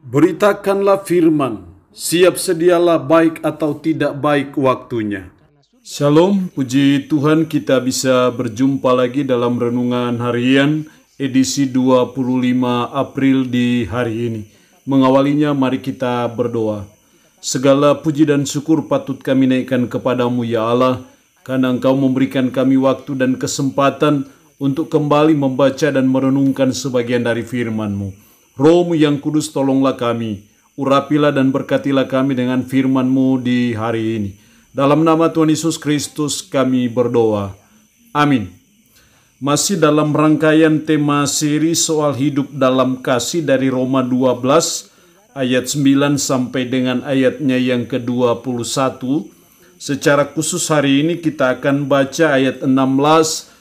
Beritakanlah firman, siap sedialah baik atau tidak baik waktunya. Shalom, puji Tuhan kita bisa berjumpa lagi dalam Renungan Harian edisi 25 April di hari ini. Mengawalinya mari kita berdoa. Segala puji dan syukur patut kami naikkan kepadamu ya Allah, karena Engkau memberikan kami waktu dan kesempatan untuk kembali membaca dan merenungkan sebagian dari firman-Mu. Roh-Mu yang kudus tolonglah kami, urapilah dan berkatilah kami dengan firman-Mu di hari ini. Dalam nama Tuhan Yesus Kristus kami berdoa. Amin. Masih dalam rangkaian tema seri soal hidup dalam kasih dari Roma 12 ayat 9 sampai dengan ayatnya yang ke-21. Secara khusus hari ini kita akan baca ayat 16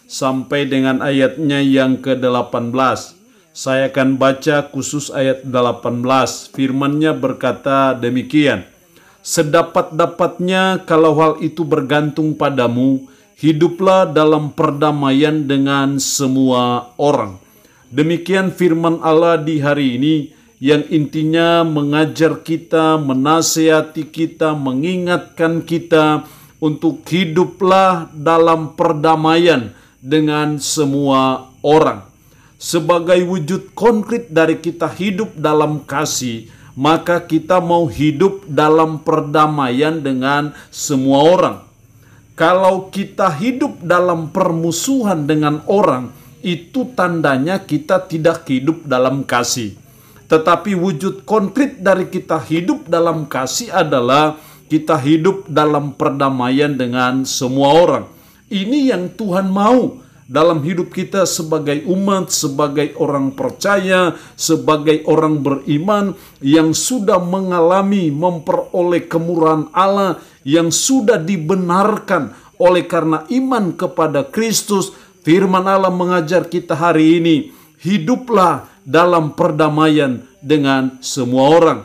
sampai dengan ayatnya yang ke-18. Saya akan baca khusus ayat 18. Firman-Nya berkata demikian. Sedapat-dapatnya kalau hal itu bergantung padamu, hiduplah dalam perdamaian dengan semua orang. Demikian firman Allah di hari ini yang intinya mengajar kita, menasihati kita, mengingatkan kita untuk hiduplah dalam perdamaian dengan semua orang. Sebagai wujud konkret dari kita hidup dalam kasih, maka kita mau hidup dalam perdamaian dengan semua orang. Kalau kita hidup dalam permusuhan dengan orang, itu tandanya kita tidak hidup dalam kasih. Tetapi wujud konkret dari kita hidup dalam kasih adalah kita hidup dalam perdamaian dengan semua orang. Ini yang Tuhan mau dalam hidup kita sebagai umat, sebagai orang percaya, sebagai orang beriman yang sudah mengalami memperoleh kemurahan Allah, yang sudah dibenarkan oleh karena iman kepada Kristus. Firman Allah mengajar kita hari ini, hiduplah dalam perdamaian dengan semua orang.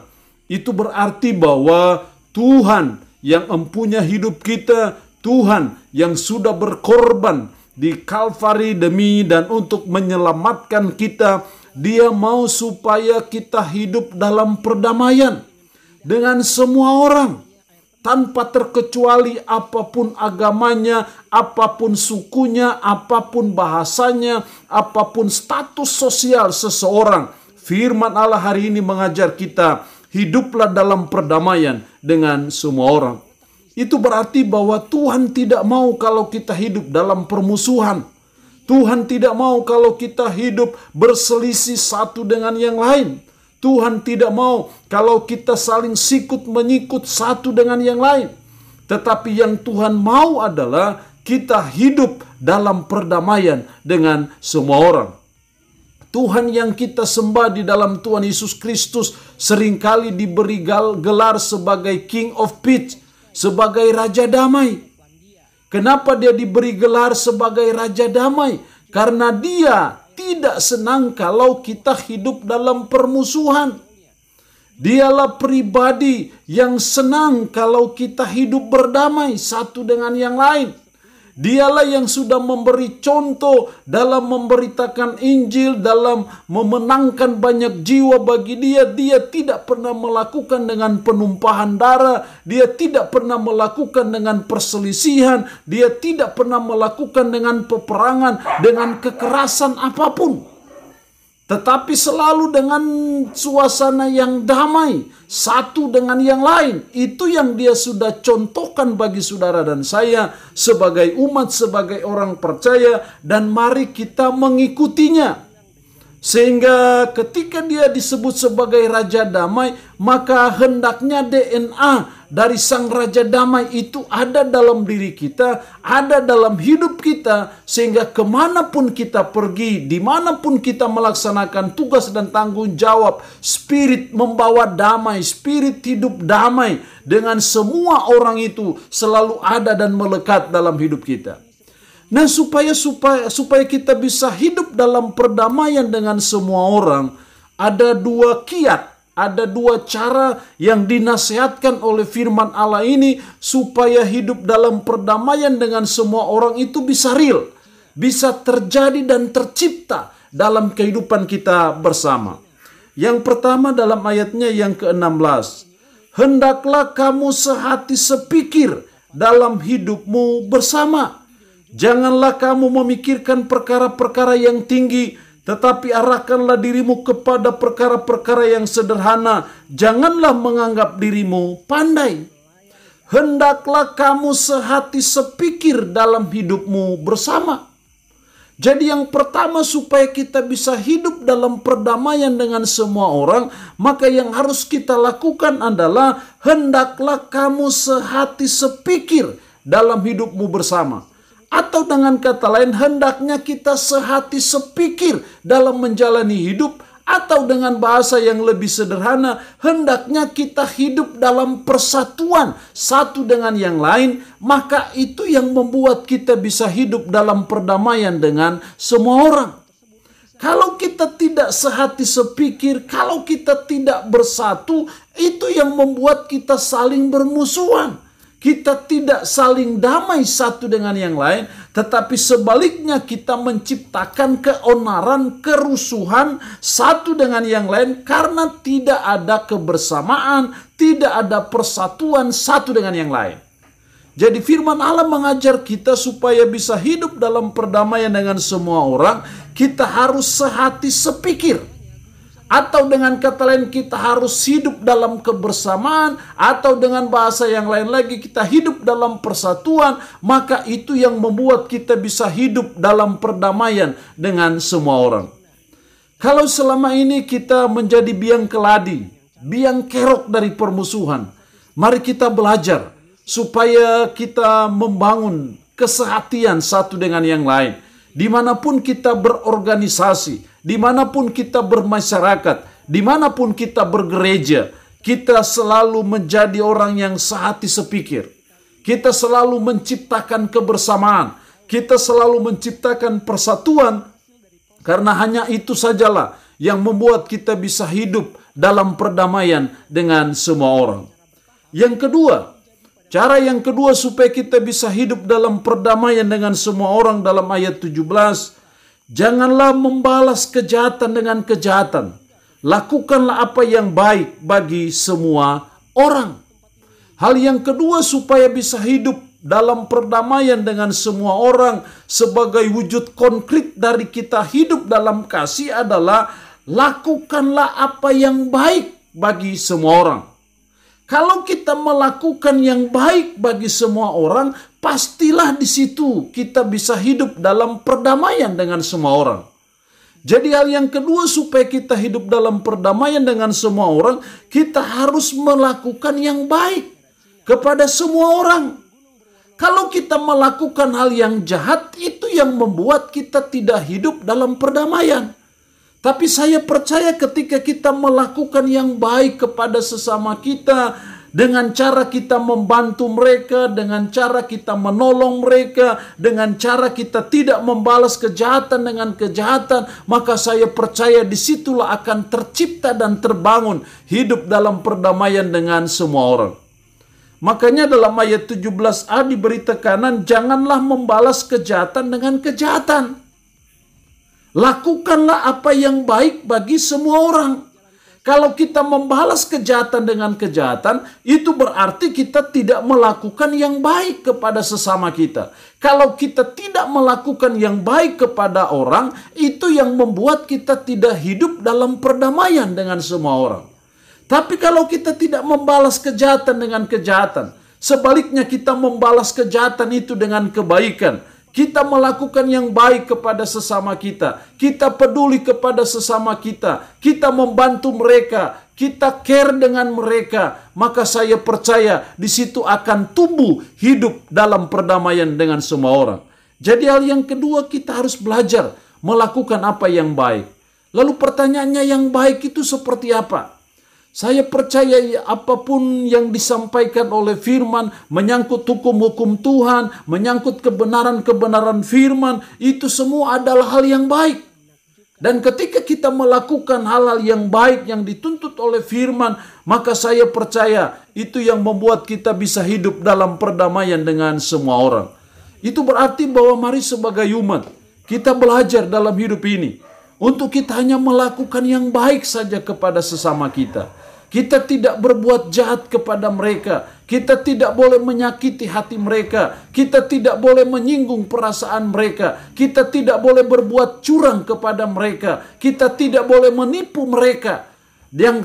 Itu berarti bahwa Tuhan yang mempunyai hidup kita, Tuhan yang sudah berkorban di Kalvari demi dan untuk menyelamatkan kita, Dia mau supaya kita hidup dalam perdamaian dengan semua orang, tanpa terkecuali apapun agamanya, apapun sukunya, apapun bahasanya, apapun status sosial seseorang. Firman Allah hari ini mengajar kita, hiduplah dalam perdamaian dengan semua orang. Itu berarti bahwa Tuhan tidak mau kalau kita hidup dalam permusuhan. Tuhan tidak mau kalau kita hidup berselisih satu dengan yang lain. Tuhan tidak mau kalau kita saling sikut menyikut satu dengan yang lain. Tetapi yang Tuhan mau adalah kita hidup dalam perdamaian dengan semua orang. Tuhan yang kita sembah di dalam Tuhan Yesus Kristus seringkali diberi gelar sebagai King of Peace, sebagai Raja Damai. Kenapa Dia diberi gelar sebagai Raja Damai? Karena Dia tidak senang kalau kita hidup dalam permusuhan. Dialah pribadi yang senang kalau kita hidup berdamai satu dengan yang lain. Dialah yang sudah memberi contoh dalam memberitakan Injil, dalam memenangkan banyak jiwa bagi Dia. Dia tidak pernah melakukan dengan penumpahan darah. Dia tidak pernah melakukan dengan perselisihan. Dia tidak pernah melakukan dengan peperangan, dengan kekerasan apapun. Tetapi selalu dengan suasana yang damai, satu dengan yang lain. Itu yang Dia sudah contohkan bagi saudara dan saya sebagai umat, sebagai orang percaya, dan mari kita mengikutinya. Sehingga ketika Dia disebut sebagai Raja Damai, maka hendaknya DNA dari Sang Raja Damai itu ada dalam diri kita, ada dalam hidup kita, sehingga kemanapun kita pergi, dimanapun kita melaksanakan tugas dan tanggung jawab, spirit membawa damai, spirit hidup damai dengan semua orang itu selalu ada dan melekat dalam hidup kita. Nah, supaya kita bisa hidup dalam perdamaian dengan semua orang, ada dua kiat, ada dua cara yang dinasihatkan oleh firman Allah ini supaya hidup dalam perdamaian dengan semua orang itu bisa real, bisa terjadi dan tercipta dalam kehidupan kita bersama. Yang pertama dalam ayatnya yang ke-16. Hendaklah kamu sehati sepikir dalam hidupmu bersama. Janganlah kamu memikirkan perkara-perkara yang tinggi, tetapi arahkanlah dirimu kepada perkara-perkara yang sederhana. Janganlah menganggap dirimu pandai. Hendaklah kamu sehati sepikir dalam hidupmu bersama. Jadi yang pertama, supaya kita bisa hidup dalam perdamaian dengan semua orang, maka yang harus kita lakukan adalah hendaklah kamu sehati sepikir dalam hidupmu bersama. Atau dengan kata lain, hendaknya kita sehati sepikir dalam menjalani hidup. Atau dengan bahasa yang lebih sederhana, hendaknya kita hidup dalam persatuan satu dengan yang lain. Maka itu yang membuat kita bisa hidup dalam perdamaian dengan semua orang. Kalau kita tidak sehati sepikir, kalau kita tidak bersatu, itu yang membuat kita saling bermusuhan. Kita tidak saling damai satu dengan yang lain, tetapi sebaliknya kita menciptakan keonaran, kerusuhan satu dengan yang lain karena tidak ada kebersamaan, tidak ada persatuan satu dengan yang lain. Jadi firman Allah mengajar kita supaya bisa hidup dalam perdamaian dengan semua orang, kita harus sehati sepikir. Atau dengan kata lain, kita harus hidup dalam kebersamaan. Atau dengan bahasa yang lain lagi, kita hidup dalam persatuan. Maka itu yang membuat kita bisa hidup dalam perdamaian dengan semua orang. Kalau selama ini kita menjadi biang keladi, biang kerok dari permusuhan, mari kita belajar supaya kita membangun kesehatian satu dengan yang lain. Dimanapun kita berorganisasi, dimanapun kita bermasyarakat, dimanapun kita bergereja, kita selalu menjadi orang yang sehati sepikir. Kita selalu menciptakan kebersamaan, kita selalu menciptakan persatuan, karena hanya itu sajalah yang membuat kita bisa hidup dalam perdamaian dengan semua orang. Yang kedua, cara yang kedua supaya kita bisa hidup dalam perdamaian dengan semua orang dalam ayat 17. Janganlah membalas kejahatan dengan kejahatan. Lakukanlah apa yang baik bagi semua orang. Hal yang kedua supaya bisa hidup dalam perdamaian dengan semua orang sebagai wujud konkret dari kita hidup dalam kasih adalah lakukanlah apa yang baik bagi semua orang. Kalau kita melakukan yang baik bagi semua orang, pastilah di situ kita bisa hidup dalam perdamaian dengan semua orang. Jadi hal yang kedua supaya kita hidup dalam perdamaian dengan semua orang, kita harus melakukan yang baik kepada semua orang. Kalau kita melakukan hal yang jahat, itu yang membuat kita tidak hidup dalam perdamaian. Tapi saya percaya ketika kita melakukan yang baik kepada sesama kita, dengan cara kita membantu mereka, dengan cara kita menolong mereka, dengan cara kita tidak membalas kejahatan dengan kejahatan, maka saya percaya disitulah akan tercipta dan terbangun hidup dalam perdamaian dengan semua orang. Makanya dalam ayat 17a diberi tekanan, janganlah membalas kejahatan dengan kejahatan. Lakukanlah apa yang baik bagi semua orang. Kalau kita membalas kejahatan dengan kejahatan, itu berarti kita tidak melakukan yang baik kepada sesama kita. Kalau kita tidak melakukan yang baik kepada orang, itu yang membuat kita tidak hidup dalam perdamaian dengan semua orang. Tapi kalau kita tidak membalas kejahatan dengan kejahatan, sebaliknya kita membalas kejahatan itu dengan kebaikan, kita melakukan yang baik kepada sesama kita, kita peduli kepada sesama kita, kita membantu mereka, kita care dengan mereka, maka saya percaya di situ akan tumbuh hidup dalam perdamaian dengan semua orang. Jadi hal yang kedua, kita harus belajar melakukan apa yang baik. Lalu pertanyaannya, yang baik itu seperti apa? Saya percaya apapun yang disampaikan oleh firman, menyangkut hukum-hukum Tuhan, menyangkut kebenaran-kebenaran firman, itu semua adalah hal yang baik. Dan ketika kita melakukan hal-hal yang baik yang dituntut oleh firman, maka saya percaya itu yang membuat kita bisa hidup dalam perdamaian dengan semua orang. Itu berarti bahwa mari sebagai umat, kita belajar dalam hidup ini untuk kita hanya melakukan yang baik saja kepada sesama kita. Kita tidak berbuat jahat kepada mereka. Kita tidak boleh menyakiti hati mereka. Kita tidak boleh menyinggung perasaan mereka. Kita tidak boleh berbuat curang kepada mereka. Kita tidak boleh menipu mereka.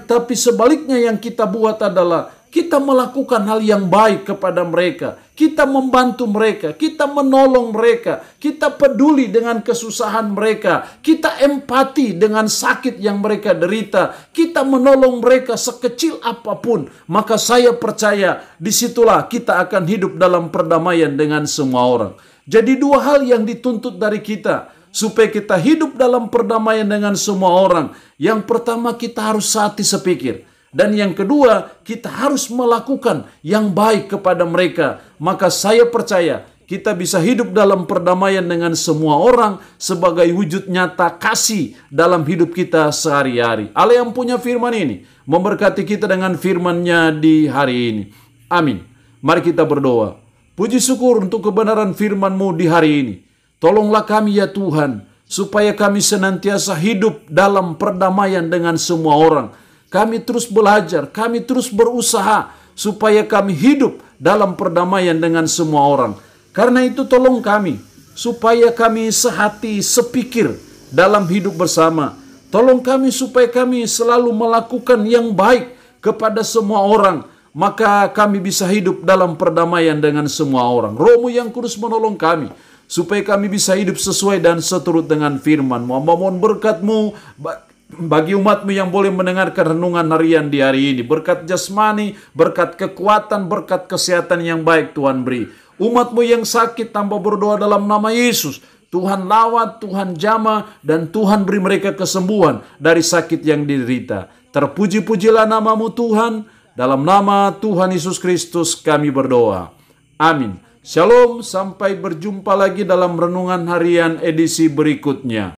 Tapi sebaliknya yang kita buat adalah kita melakukan hal yang baik kepada mereka. Kita membantu mereka. Kita menolong mereka. Kita peduli dengan kesusahan mereka. Kita empati dengan sakit yang mereka derita. Kita menolong mereka sekecil apapun. Maka saya percaya disitulah kita akan hidup dalam perdamaian dengan semua orang. Jadi dua hal yang dituntut dari kita supaya kita hidup dalam perdamaian dengan semua orang. Yang pertama, kita harus hati sepikir. Dan yang kedua, kita harus melakukan yang baik kepada mereka. Maka saya percaya kita bisa hidup dalam perdamaian dengan semua orang sebagai wujud nyata kasih dalam hidup kita sehari-hari. Allah yang punya firman ini memberkati kita dengan firman-Nya di hari ini. Amin. Mari kita berdoa. Puji syukur untuk kebenaran firman-Mu di hari ini. Tolonglah kami ya Tuhan, supaya kami senantiasa hidup dalam perdamaian dengan semua orang. Kami terus belajar, kami terus berusaha supaya kami hidup dalam perdamaian dengan semua orang. Karena itu tolong kami, supaya kami sehati, sepikir dalam hidup bersama. Tolong kami supaya kami selalu melakukan yang baik kepada semua orang. Maka kami bisa hidup dalam perdamaian dengan semua orang. Roh-Mu yang kudus menolong kami, supaya kami bisa hidup sesuai dan seturut dengan firman-Mu. Mohon berkat-Mu bagi umat-Mu yang boleh mendengarkan renungan harian di hari ini. Berkat jasmani, berkat kekuatan, berkat kesehatan yang baik Tuhan beri. Umat-Mu yang sakit tanpa berdoa dalam nama Yesus, Tuhan lawat, Tuhan jamah, dan Tuhan beri mereka kesembuhan dari sakit yang diderita. Terpuji-pujilah nama-Mu Tuhan. Dalam nama Tuhan Yesus Kristus kami berdoa. Amin. Shalom, sampai berjumpa lagi dalam renungan harian edisi berikutnya.